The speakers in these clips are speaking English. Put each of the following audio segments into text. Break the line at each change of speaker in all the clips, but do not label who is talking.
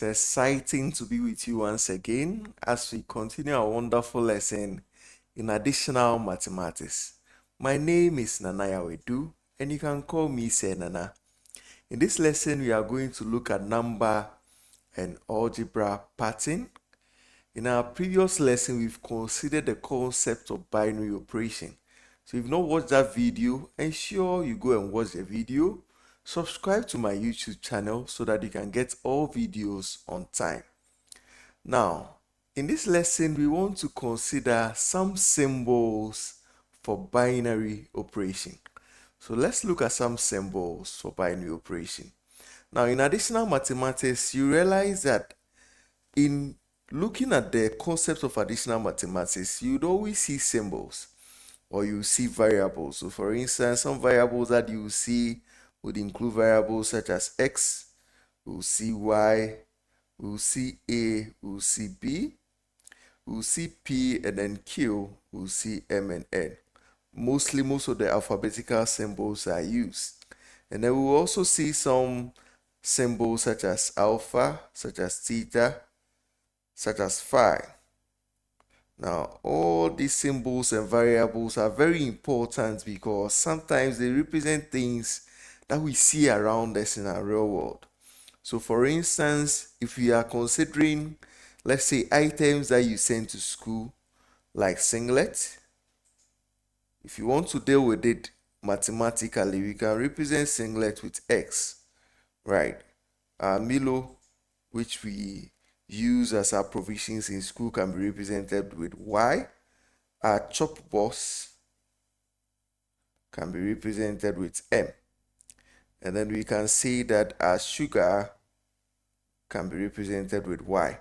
It's exciting to be with you once again as we continue our wonderful lesson in additional mathematics. My name is Nanaya Wedu, and you can call me Say Nana. In this lesson, we are going to look at number and algebra pattern. In our previous lesson, we've considered the concept of binary operation. So if you've not watched that video, ensure you go and watch the video. Subscribe to my YouTube channel so that you can get all videos on time. Now, in this lesson, we want to consider some symbols for binary operation. So let's look at some symbols for binary operation. Now, in additional mathematics, you realize that in looking at the concept of additional mathematics, you'd always see symbols or you see variables. So for instance, some variables that you see would include variables such as x, we'll see y, we'll see a, we'll see b, we'll see p, and then q, we'll see m and n. Most of the alphabetical symbols are used. And then we'll also see some symbols such as alpha, such as theta, such as phi. Now, all these symbols and variables are very important because sometimes they represent things that we see around us in our real world. So, for instance, if we are considering, let's say, items that you send to school, like singlet, if you want to deal with it mathematically, we can represent singlet with x, right? Milo, which we use as our provisions in school, can be represented with y. Our chop box can be represented with m. And then we can see that our sugar can be represented with y.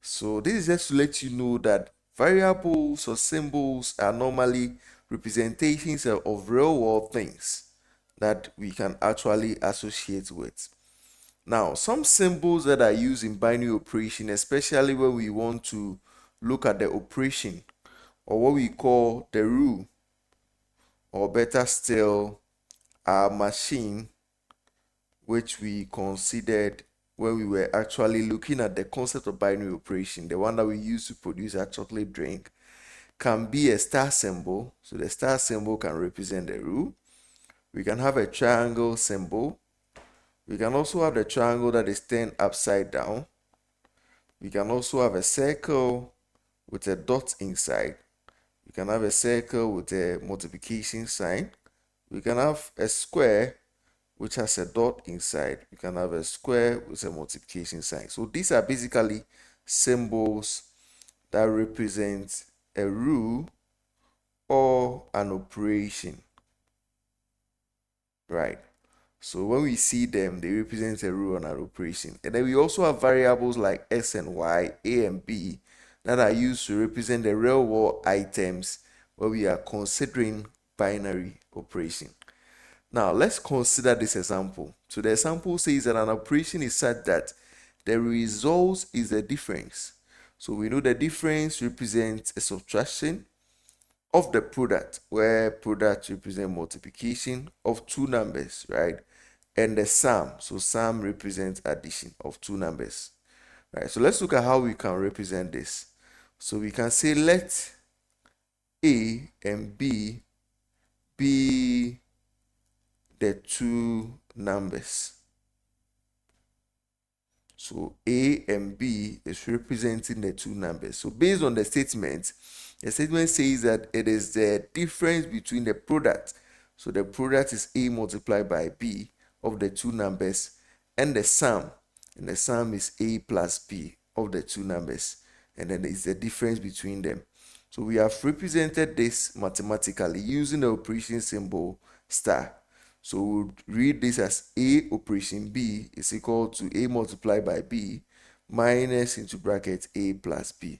So this is just to let you know that variables or symbols are normally representations of real world things that we can actually associate with. Now, some symbols that are used in binary operation, especially when we want to look at the operation or what we call the rule, or better still, our machine, which we considered when we were actually looking at the concept of binary operation, the one that we use to produce a chocolate drink, can be a star symbol. So the star symbol can represent the rule. We can have a triangle symbol. We can also have the triangle that is turned upside down. We can also have a circle with a dot inside. We can have a circle with a multiplication sign. We can have a square which has a dot inside. We can have a square with a multiplication sign. So these are basically symbols that represent a rule or an operation, right? So when we see them, they represent a rule and an operation. And then we also have variables like x and y, a and b, that are used to represent the real world items where we are considering binary operation. Now, let's consider this example. So the example says that an operation is such that the result is the difference. So we know the difference represents a subtraction of the product, where product represents multiplication of two numbers, right? And the sum, so sum represents addition of two numbers, right? So let's look at how we can represent this. So we can say let a and b be the two numbers. So a and b is representing the two numbers. So based on the statement says that it is the difference between the product. So the product is a multiplied by b of the two numbers, and the sum is a plus b of the two numbers, and then it's the difference between them. So we have represented this mathematically using the operation symbol star. So we'll read this as a operation b is equal to a multiplied by b minus into bracket a plus b.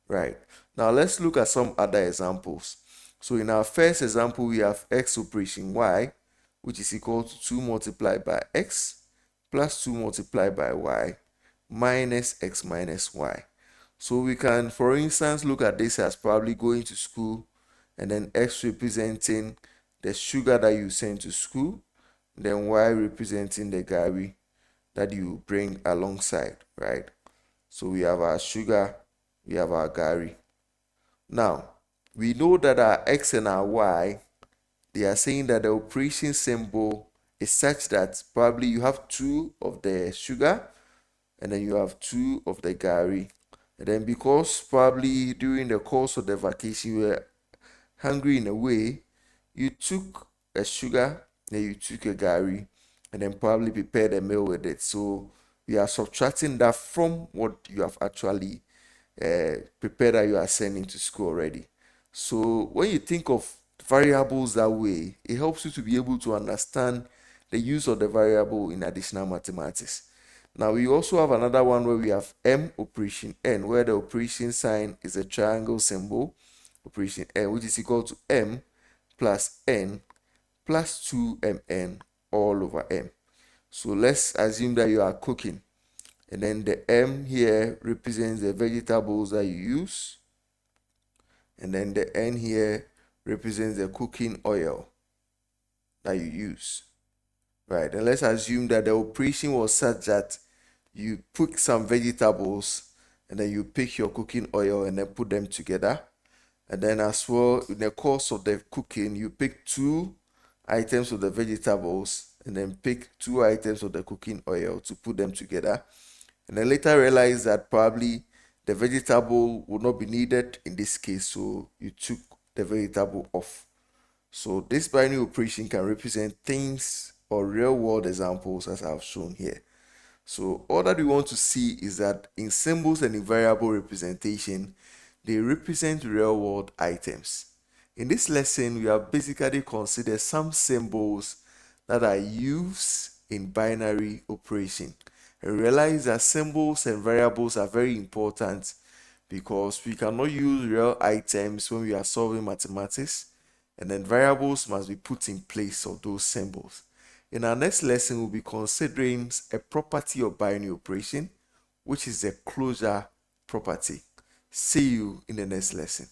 Right. Now let's look at some other examples. So in our first example, we have x operation y, which is equal to 2 multiplied by x plus 2 multiplied by y minus x minus y. So we can, for instance, look at this as probably going to school, and then x representing the sugar that you send to school, then y representing the gari that you bring alongside, right? So we have our sugar, we have our gari. Now, we know that our x and our y, they are saying that the operation symbol is such that probably you have 2 of the sugar and then you have 2 of the gari. And then because probably during the course of the vacation you were hungry in a way, you took a sugar, then you took a gari, and then probably prepared a meal with it. So we are subtracting that from what you have actually prepared that you are sending to school already. So when you think of variables that way, it helps you to be able to understand the use of the variable in additional mathematics. Now we also have another one where we have m operation n, where the operation sign is a triangle symbol, operation n, which is equal to m plus n plus 2mn all over m. So let's assume that you are cooking, and then the m here represents the vegetables that you use, and then the n here represents the cooking oil that you use, right? And let's assume that the operation was such that you pick some vegetables and then you pick your cooking oil and then put them together. And then as well, in the course of the cooking, you pick 2 items of the vegetables and then pick 2 items of the cooking oil to put them together. And then later realize that probably the vegetable would not be needed in this case, so you took the vegetable off. So this binary operation can represent things or real world examples as I've shown here. So all that we want to see is that in symbols and in variable representation, they represent real world items. In this lesson, we have basically considered some symbols that are used in binary operation. And realize that symbols and variables are very important because we cannot use real items when we are solving mathematics, and then variables must be put in place of those symbols. In our next lesson, we'll be considering a property of binary operation, which is the closure property. See you in the next lesson.